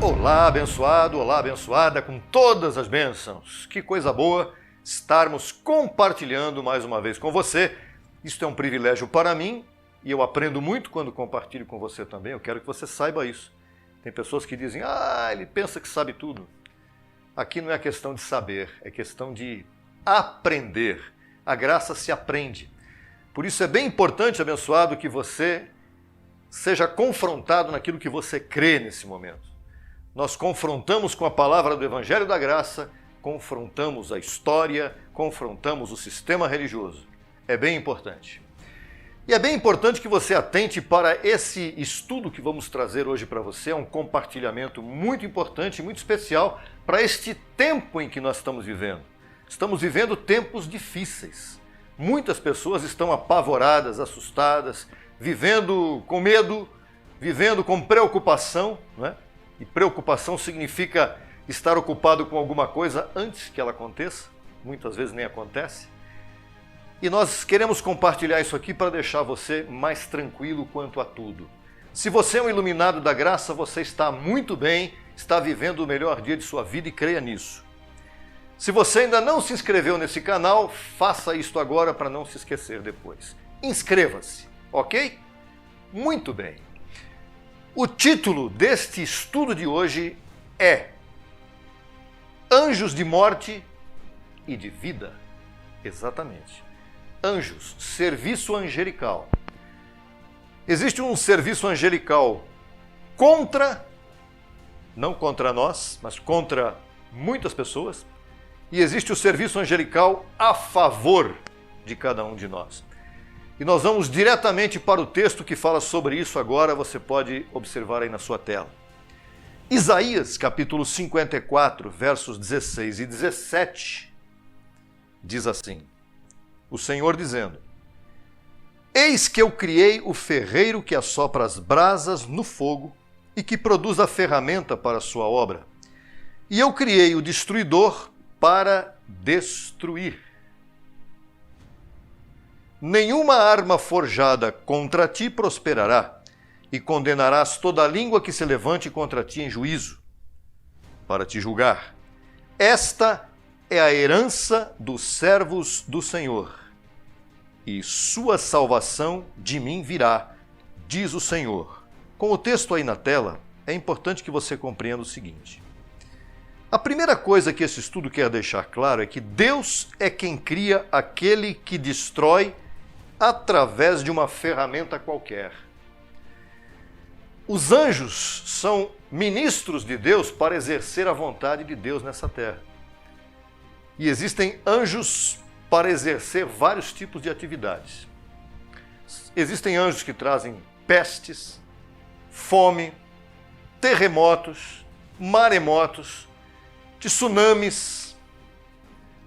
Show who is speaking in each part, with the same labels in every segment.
Speaker 1: Olá, abençoado, olá, abençoada, com todas as bênçãos. Que coisa boa estarmos compartilhando mais uma vez com você. Isto é um privilégio para mim e eu aprendo muito quando compartilho com você também. Eu quero que você saiba isso. Tem pessoas que dizem, ele pensa que sabe tudo. Aqui não é questão de saber, é questão de aprender. A graça se aprende. Por isso é bem importante, abençoado, que você seja confrontado naquilo que você crê nesse momento. Nós confrontamos com a palavra do Evangelho da Graça, confrontamos a história, confrontamos o sistema religioso. É bem importante. E é bem importante que você atente para esse estudo que vamos trazer hoje para você. É um compartilhamento muito importante, muito especial para este tempo em que nós estamos vivendo. Estamos vivendo tempos difíceis. Muitas pessoas estão apavoradas, assustadas, vivendo com medo, vivendo com preocupação, não é? E preocupação significa estar ocupado com alguma coisa antes que ela aconteça. Muitas vezes nem acontece. E nós queremos compartilhar isso aqui para deixar você mais tranquilo quanto a tudo. Se você é um iluminado da graça, você está muito bem, está vivendo o melhor dia de sua vida e creia nisso. Se você ainda não se inscreveu nesse canal, faça isto agora para não se esquecer depois. Inscreva-se, ok? Muito bem. O título deste estudo de hoje é Anjos de Morte e de Vida. Exatamente. Anjos, serviço angelical. Existe um serviço angelical não contra nós, mas contra muitas pessoas, e existe o serviço angelical a favor de cada um de nós. E nós vamos diretamente para o texto que fala sobre isso agora, você pode observar aí na sua tela. Isaías, capítulo 54, versos 16 e 17, diz assim, o Senhor dizendo, Eis que eu criei o ferreiro que assopra as brasas no fogo e que produz a ferramenta para a sua obra. E eu criei o destruidor para destruir. Nenhuma arma forjada contra ti prosperará, e condenarás toda a língua que se levante contra ti em juízo, para te julgar. Esta é a herança dos servos do Senhor, e sua salvação de mim virá, diz o Senhor. Com o texto aí na tela, é importante que você compreenda o seguinte. A primeira coisa que esse estudo quer deixar claro é que Deus é quem cria aquele que destrói através de uma ferramenta qualquer. Os anjos são ministros de Deus para exercer a vontade de Deus nessa terra. E existem anjos para exercer vários tipos de atividades. Existem anjos que trazem pestes, fome, terremotos, maremotos, tsunamis.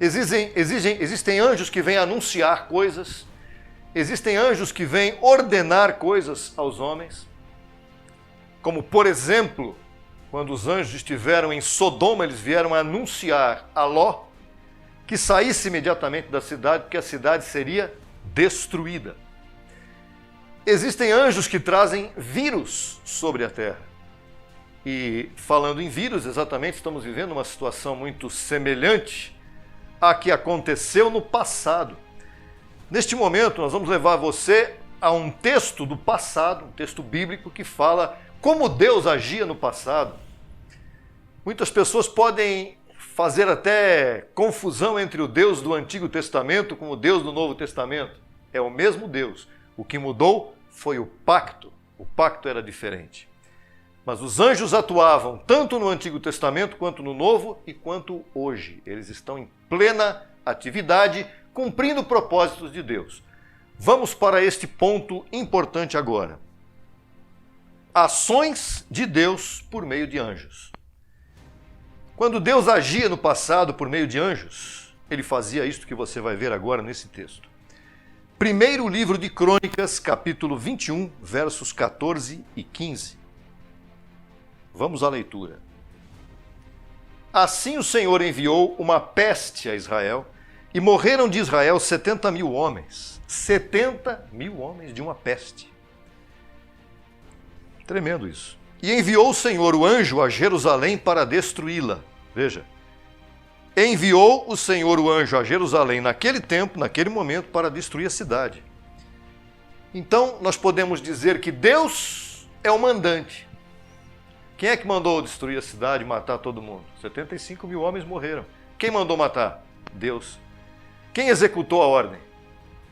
Speaker 1: Existem anjos que vêm anunciar coisas. Existem anjos que vêm ordenar coisas aos homens. Como, por exemplo, quando os anjos estiveram em Sodoma, eles vieram anunciar a Ló que saísse imediatamente da cidade, porque a cidade seria destruída. Existem anjos que trazem vírus sobre a terra. E falando em vírus, exatamente, estamos vivendo uma situação muito semelhante à que aconteceu no passado. Neste momento, nós vamos levar você a um texto do passado, um texto bíblico que fala como Deus agia no passado. Muitas pessoas podem fazer até confusão entre o Deus do Antigo Testamento com o Deus do Novo Testamento. É o mesmo Deus. O que mudou foi o pacto. O pacto era diferente. Mas os anjos atuavam tanto no Antigo Testamento quanto no Novo e quanto hoje. Eles estão em plena atividade, cumprindo propósitos de Deus. Vamos para este ponto importante agora. Ações de Deus por meio de anjos. Quando Deus agia no passado por meio de anjos, ele fazia isto que você vai ver agora nesse texto. Primeiro livro de Crônicas, capítulo 21, versos 14 e 15. Vamos à leitura. Assim o Senhor enviou uma peste a Israel, e morreram de Israel 70.000 homens. 70.000 homens de uma peste. Tremendo isso. E enviou o Senhor o anjo a Jerusalém para destruí-la. Veja, enviou o Senhor o anjo a Jerusalém naquele tempo, naquele momento, para destruir a cidade. Então, nós podemos dizer que Deus é o mandante. Quem é que mandou destruir a cidade e matar todo mundo? 75 mil homens morreram. Quem mandou matar? Deus. Quem executou a ordem?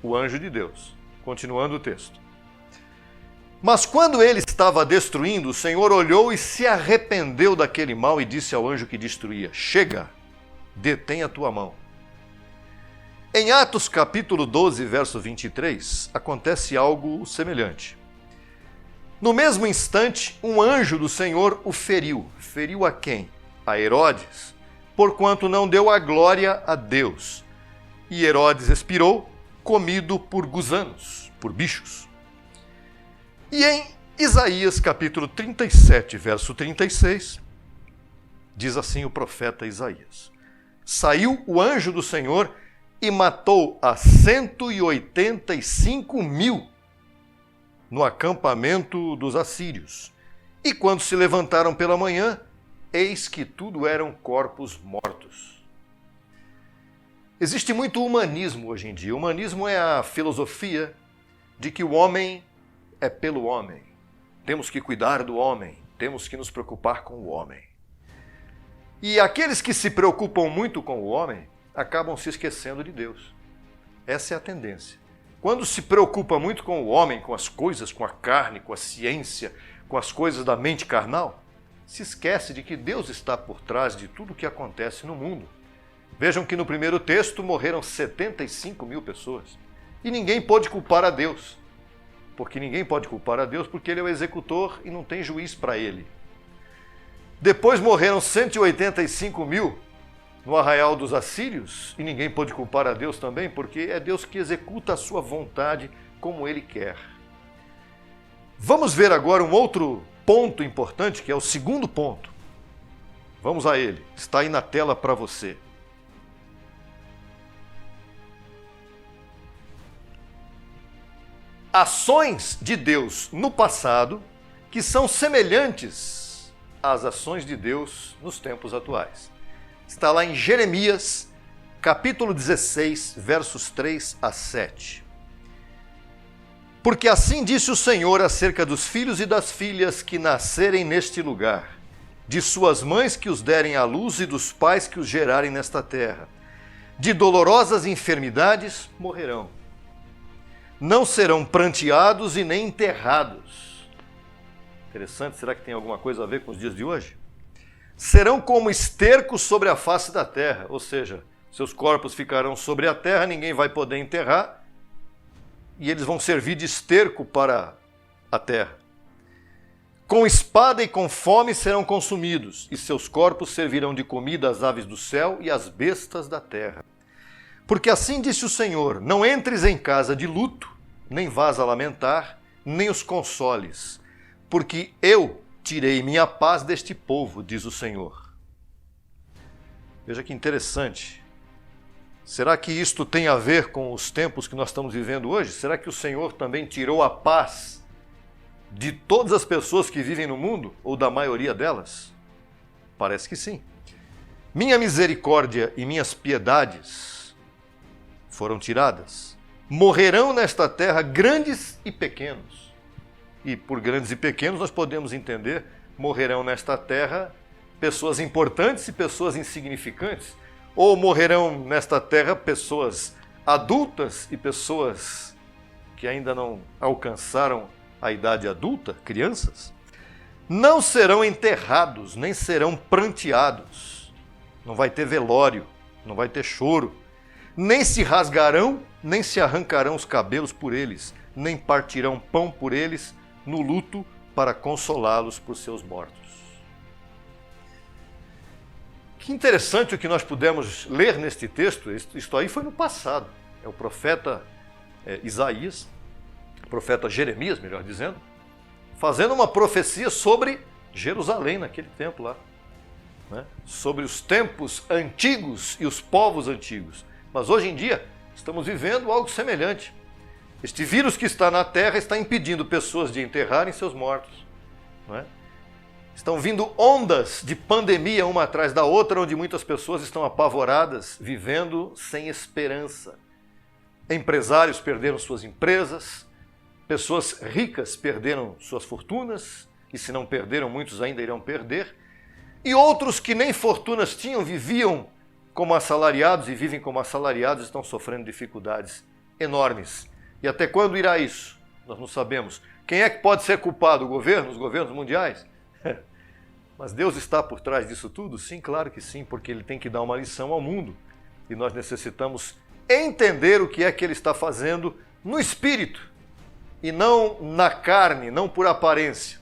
Speaker 1: O anjo de Deus. Continuando o texto. Mas quando ele estava destruindo, o Senhor olhou e se arrependeu daquele mal e disse ao anjo que destruía: chega, detém a tua mão. Em Atos capítulo 12, verso 23, acontece algo semelhante. No mesmo instante, um anjo do Senhor o feriu. Feriu a quem? A Herodes, porquanto não deu a glória a Deus. E Herodes expirou, comido por gusanos, por bichos. E em Isaías capítulo 37, verso 36, diz assim o profeta Isaías: saiu o anjo do Senhor e matou a 185 mil no acampamento dos assírios. E quando se levantaram pela manhã, eis que tudo eram corpos mortos. Existe muito humanismo hoje em dia. O humanismo é a filosofia de que o homem é pelo homem. Temos que cuidar do homem, temos que nos preocupar com o homem. E aqueles que se preocupam muito com o homem acabam se esquecendo de Deus. Essa é a tendência. Quando se preocupa muito com o homem, com as coisas, com a carne, com a ciência, com as coisas da mente carnal, se esquece de que Deus está por trás de tudo o que acontece no mundo. Vejam que no primeiro texto morreram 75 mil pessoas. E ninguém pôde culpar a Deus. Porque ninguém pode culpar a Deus porque ele é o executor e não tem juiz para ele. Depois morreram 185 mil no arraial dos assírios, e ninguém pode culpar a Deus também, porque é Deus que executa a sua vontade como ele quer. Vamos ver agora um outro ponto importante, que é o segundo ponto. Vamos a ele, está aí na tela para você. Ações de Deus no passado que são semelhantes às ações de Deus nos tempos atuais. Está lá em Jeremias, capítulo 16, versos 3 a 7. Porque assim disse o Senhor acerca dos filhos e das filhas que nascerem neste lugar, de suas mães que os derem à luz e dos pais que os gerarem nesta terra. De dolorosas enfermidades morrerão. Não serão pranteados e nem enterrados. Interessante, será que tem alguma coisa a ver com os dias de hoje? Serão como estercos sobre a face da terra, ou seja, seus corpos ficarão sobre a terra, ninguém vai poder enterrar, e eles vão servir de esterco para a terra. Com espada e com fome serão consumidos, e seus corpos servirão de comida às aves do céu e às bestas da terra. Porque assim disse o Senhor: não entres em casa de luto, nem vás a lamentar, nem os consoles, porque eu tirei minha paz deste povo, diz o Senhor. Veja que interessante. Será que isto tem a ver com os tempos que nós estamos vivendo hoje? Será que o Senhor também tirou a paz de todas as pessoas que vivem no mundo, ou da maioria delas? Parece que sim. Minha misericórdia e minhas piedades foram tiradas. Morrerão nesta terra grandes e pequenos. E por grandes e pequenos nós podemos entender, morrerão nesta terra pessoas importantes e pessoas insignificantes. Ou morrerão nesta terra pessoas adultas e pessoas que ainda não alcançaram a idade adulta, crianças. Não serão enterrados, nem serão pranteados. Não vai ter velório, não vai ter choro. Nem se rasgarão, nem se arrancarão os cabelos por eles, nem partirão pão por eles no luto para consolá-los por seus mortos. Que interessante o que nós pudemos ler neste texto. Isto aí foi no passado. É o profeta Isaías, o profeta Jeremias, melhor dizendo, fazendo uma profecia sobre Jerusalém naquele tempo lá, né? Sobre os tempos antigos e os povos antigos. Mas hoje em dia estamos vivendo algo semelhante. Este vírus que está na Terra está impedindo pessoas de enterrarem seus mortos, não é? Estão vindo ondas de pandemia uma atrás da outra, onde muitas pessoas estão apavoradas, vivendo sem esperança. Empresários perderam suas empresas, pessoas ricas perderam suas fortunas, e se não perderam, muitos ainda irão perder. E outros que nem fortunas tinham, viviam como assalariados e vivem como assalariados, estão sofrendo dificuldades enormes. E até quando irá isso? Nós não sabemos. Quem é que pode ser culpado? O governo? Os governos mundiais? Mas Deus está por trás disso tudo? Sim, claro que sim, porque Ele tem que dar uma lição ao mundo. E nós necessitamos entender o que é que Ele está fazendo no espírito e não na carne, não por aparência.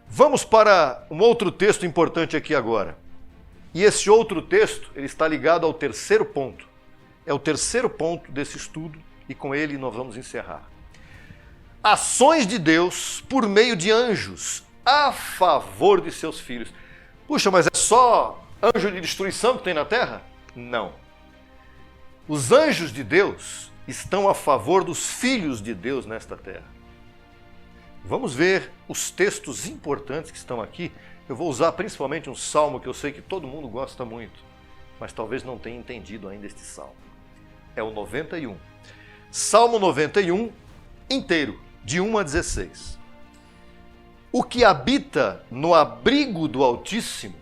Speaker 1: Vamos para um outro texto importante aqui agora. E esse outro texto, ele está ligado ao terceiro ponto. É o terceiro ponto desse estudo e com ele nós vamos encerrar. Ações de Deus por meio de anjos a favor de seus filhos. Puxa, mas é só anjo de destruição que tem na terra? Não. Os anjos de Deus estão a favor dos filhos de Deus nesta terra. Vamos ver os textos importantes que estão aqui. Eu vou usar principalmente um salmo que eu sei que todo mundo gosta muito, mas talvez não tenha entendido ainda este salmo. É o 91. Salmo 91 inteiro, de 1 a 16. O que habita no abrigo do Altíssimo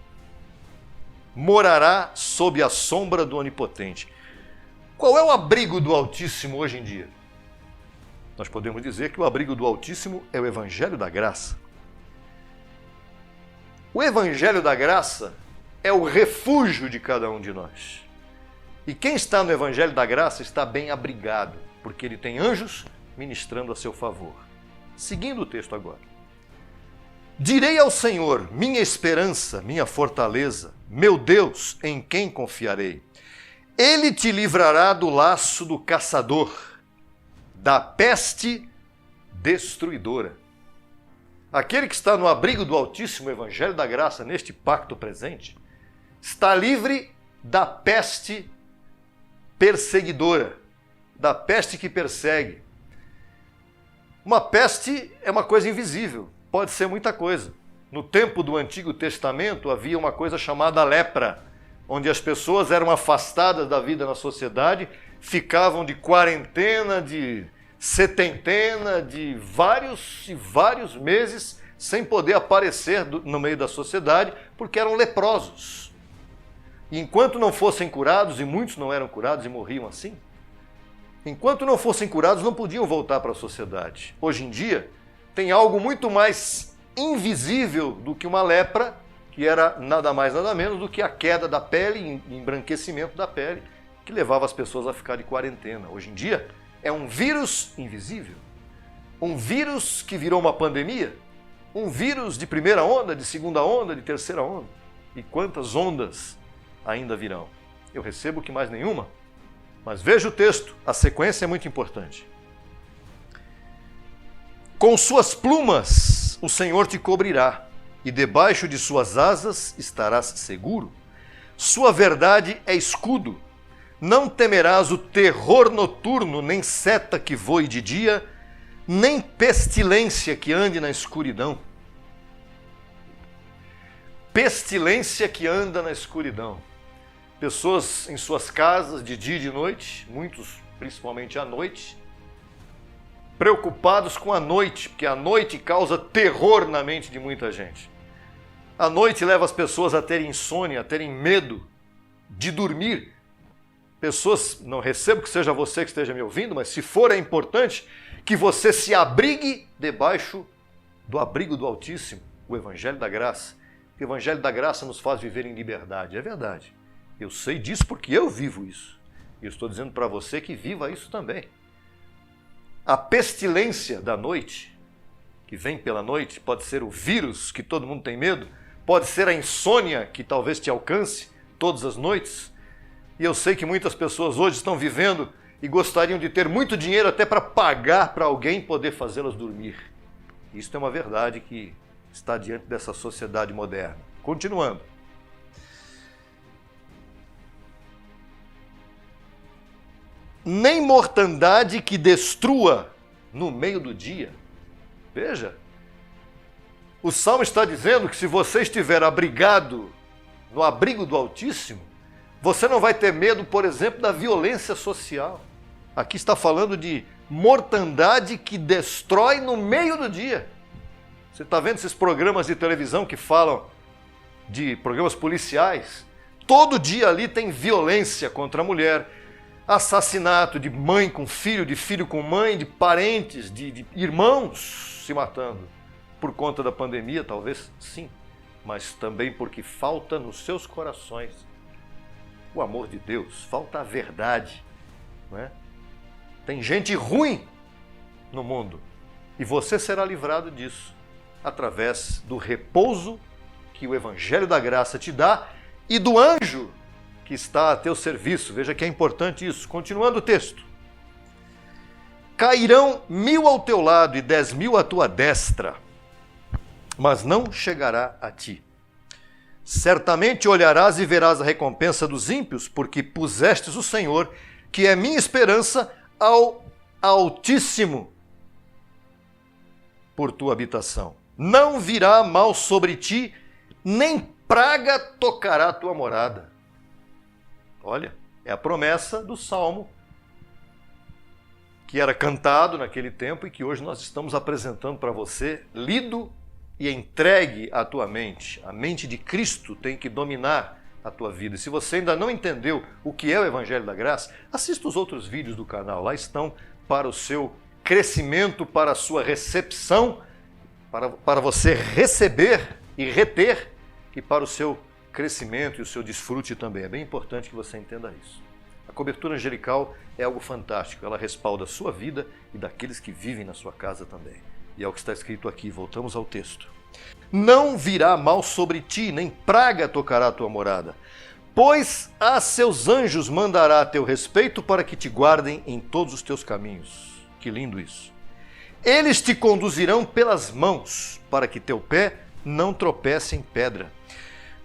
Speaker 1: morará sob a sombra do Onipotente. Qual é o abrigo do Altíssimo hoje em dia? Nós podemos dizer que o abrigo do Altíssimo é o Evangelho da Graça. O Evangelho da Graça é o refúgio de cada um de nós. E quem está no Evangelho da Graça está bem abrigado, porque ele tem anjos ministrando a seu favor. Seguindo o texto agora. Direi ao Senhor, minha esperança, minha fortaleza, meu Deus, em quem confiarei? Ele te livrará do laço do caçador, da peste destruidora. Aquele que está no abrigo do Altíssimo, Evangelho da Graça, neste pacto presente, está livre da peste perseguidora, da peste que persegue. Uma peste é uma coisa invisível, pode ser muita coisa. No tempo do Antigo Testamento havia uma coisa chamada lepra, onde as pessoas eram afastadas da vida na sociedade, ficavam de quarentena, de setentena, de vários e vários meses sem poder aparecer no meio da sociedade, porque eram leprosos. E enquanto não fossem curados, e muitos não eram curados e morriam assim, enquanto não fossem curados, não podiam voltar para a sociedade. Hoje em dia, tem algo muito mais invisível do que uma lepra, que era nada mais nada menos do que a queda da pele, embranquecimento da pele, que levava as pessoas a ficar de quarentena. Hoje em dia, é um vírus invisível, um vírus que virou uma pandemia, um vírus de primeira onda, de segunda onda, de terceira onda. E quantas ondas ainda virão? Eu recebo que mais nenhuma, mas veja o texto, a sequência é muito importante. Com suas plumas o Senhor te cobrirá, e debaixo de suas asas estarás seguro. Sua verdade é escudo. Não temerás o terror noturno, nem seta que voe de dia, nem pestilência que ande na escuridão. Pestilência que anda na escuridão. Pessoas em suas casas, de dia e de noite, muitos principalmente à noite, preocupados com a noite, porque a noite causa terror na mente de muita gente. A noite leva as pessoas a terem insônia, a terem medo de dormir. Pessoas, não recebo que seja você que esteja me ouvindo, mas se for é importante que você se abrigue debaixo do abrigo do Altíssimo, o Evangelho da Graça. O Evangelho da Graça nos faz viver em liberdade, é verdade. Eu sei disso porque eu vivo isso. E eu estou dizendo para você que viva isso também. A pestilência da noite, que vem pela noite, pode ser o vírus que todo mundo tem medo, pode ser a insônia que talvez te alcance todas as noites. E eu sei que muitas pessoas hoje estão vivendo e gostariam de ter muito dinheiro até para pagar para alguém poder fazê-las dormir. Isso é uma verdade que está diante dessa sociedade moderna. Continuando. Nem mortandade que destrua no meio do dia. Veja, O Salmo está dizendo que se você estiver abrigado no abrigo do Altíssimo, você não vai ter medo, por exemplo, da violência social. Aqui está falando de mortandade que destrói no meio do dia. Você está vendo esses programas de televisão que falam de programas policiais? Todo dia ali tem violência contra a mulher, assassinato de mãe com filho, de filho com mãe, de parentes, de irmãos se matando. Por conta da pandemia, talvez sim, mas também porque falta nos seus corações o amor de Deus, falta a verdade, não é? Tem gente ruim no mundo e você será livrado disso através do repouso que o Evangelho da Graça te dá e do anjo que está a teu serviço. Veja que é importante isso. Continuando o texto. Cairão 1000 ao teu lado e 10.000 à tua destra, mas não chegará a ti. Certamente olharás e verás a recompensa dos ímpios, porque pusestes o Senhor, que é minha esperança, ao Altíssimo por tua habitação. Não virá mal sobre ti, nem praga tocará a tua morada. Olha, é a promessa do Salmo que era cantado naquele tempo e que hoje nós estamos apresentando para você, lido e entregue à tua mente. A mente de Cristo tem que dominar a tua vida. E se você ainda não entendeu o que é o Evangelho da Graça, assista os outros vídeos do canal. Lá estão para o seu crescimento, para a sua recepção, para você receber e reter, e para o seu crescimento e o seu desfrute também. É bem importante que você entenda isso. A cobertura angelical é algo fantástico. Ela respalda a sua vida e daqueles que vivem na sua casa também. E é o que está escrito aqui. Voltamos ao texto. Não virá mal sobre ti, nem praga tocará a tua morada, pois a seus anjos mandará a teu respeito para que te guardem em todos os teus caminhos. Que lindo isso! Eles te conduzirão pelas mãos, para que teu pé não tropece em pedra.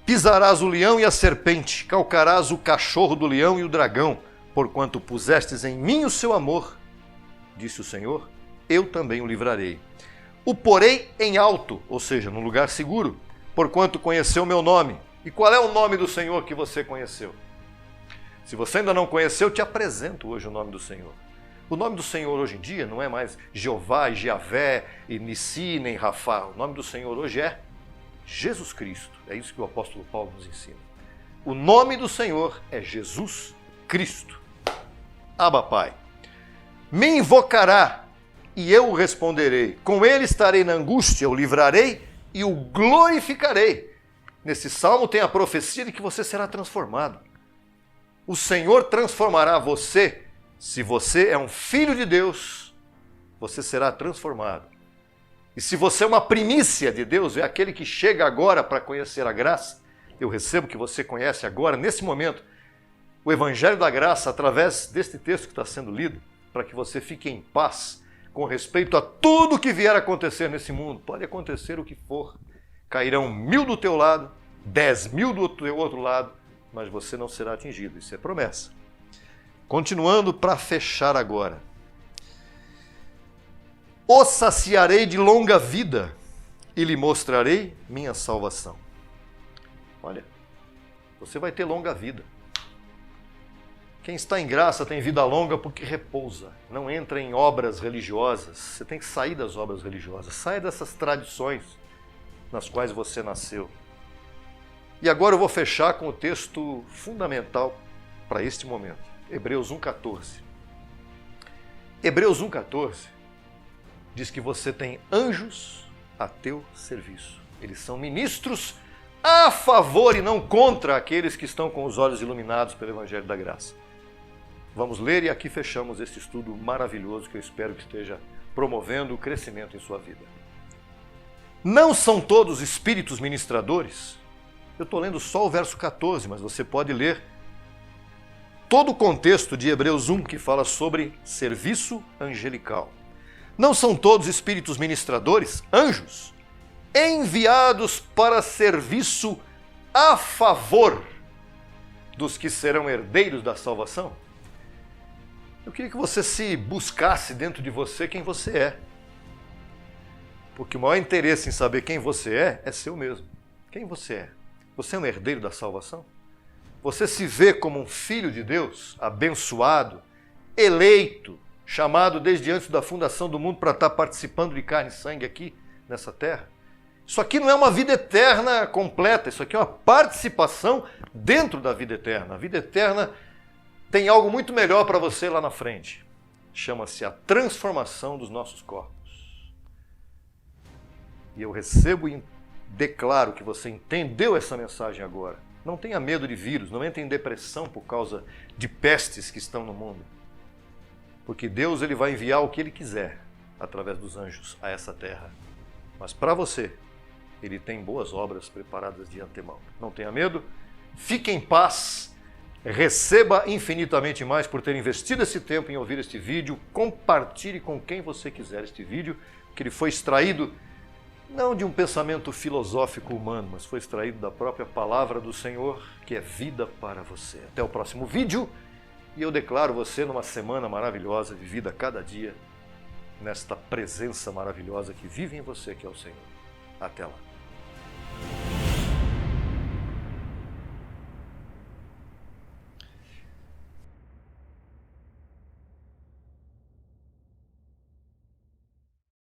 Speaker 1: Pisarás o leão e a serpente, calcarás o cachorro do leão e o dragão, porquanto pusestes em mim o seu amor, disse o Senhor, eu também o livrarei. O porei em alto, ou seja, num lugar seguro, porquanto conheceu o meu nome. E qual é o nome do Senhor que você conheceu? Se você ainda não conheceu, eu te apresento hoje o nome do Senhor. O nome do Senhor hoje em dia não é mais Jeová e Javé e Nissi nem Rafá. O nome do Senhor hoje é Jesus Cristo. É isso que o apóstolo Paulo nos ensina. O nome do Senhor é Jesus Cristo. Abba, Pai. Me invocará e eu o responderei. Com ele estarei na angústia, o livrarei e o glorificarei. Nesse salmo tem a profecia de que você será transformado. O Senhor transformará você. Se você é um filho de Deus, você será transformado. E se você é uma primícia de Deus, é aquele que chega agora para conhecer a graça, eu recebo que você conhece agora, nesse momento, o Evangelho da Graça, através deste texto que está sendo lido, para que você fique em paz com respeito a tudo que vier a acontecer nesse mundo. Pode acontecer o que for. Cairão 1000 do teu lado, 10.000 do teu outro lado, mas você não será atingido. Isso é promessa. Continuando para fechar agora. O saciarei de longa vida e lhe mostrarei minha salvação. Olha, você vai ter longa vida. Quem está em graça tem vida longa porque repousa. Não entra em obras religiosas. Você tem que sair das obras religiosas. Saia dessas tradições nas quais você nasceu. E agora eu vou fechar com o texto fundamental para este momento. Hebreus 1,14. Hebreus 1,14 diz que você tem anjos a teu serviço. Eles são ministros a favor e não contra aqueles que estão com os olhos iluminados pelo Evangelho da Graça. Vamos ler e aqui fechamos este estudo maravilhoso que eu espero que esteja promovendo o crescimento em sua vida. Não são todos espíritos ministradores? Eu estou lendo só o verso 14, mas você pode ler todo o contexto de Hebreus 1 que fala sobre serviço angelical. Não são todos espíritos ministradores, anjos, enviados para serviço a favor dos que serão herdeiros da salvação? Eu queria que você se buscasse dentro de você quem você é. Porque o maior interesse em saber quem você é seu mesmo. Quem você é? Você é um herdeiro da salvação? Você se vê como um filho de Deus, abençoado, eleito, chamado desde antes da fundação do mundo para estar participando de carne e sangue aqui nessa terra? Isso aqui não é uma vida eterna completa, isso aqui é uma participação dentro da vida eterna. A vida eterna tem algo muito melhor para você lá na frente. Chama-se a transformação dos nossos corpos. E eu recebo e declaro que você entendeu essa mensagem agora. Não tenha medo de vírus, não entre em depressão por causa de pestes que estão no mundo. Porque Deus ele vai enviar o que Ele quiser através dos anjos a essa terra. Mas para você, Ele tem boas obras preparadas de antemão. Não tenha medo, fique em paz, receba infinitamente mais por ter investido esse tempo em ouvir este vídeo. Compartilhe com quem você quiser este vídeo, que ele foi extraído não de um pensamento filosófico humano, mas foi extraído da própria palavra do Senhor, que é vida para você. Até o próximo vídeo, e eu declaro você numa semana maravilhosa, vivida a cada dia, nesta presença maravilhosa que vive em você, que é o Senhor. Até lá.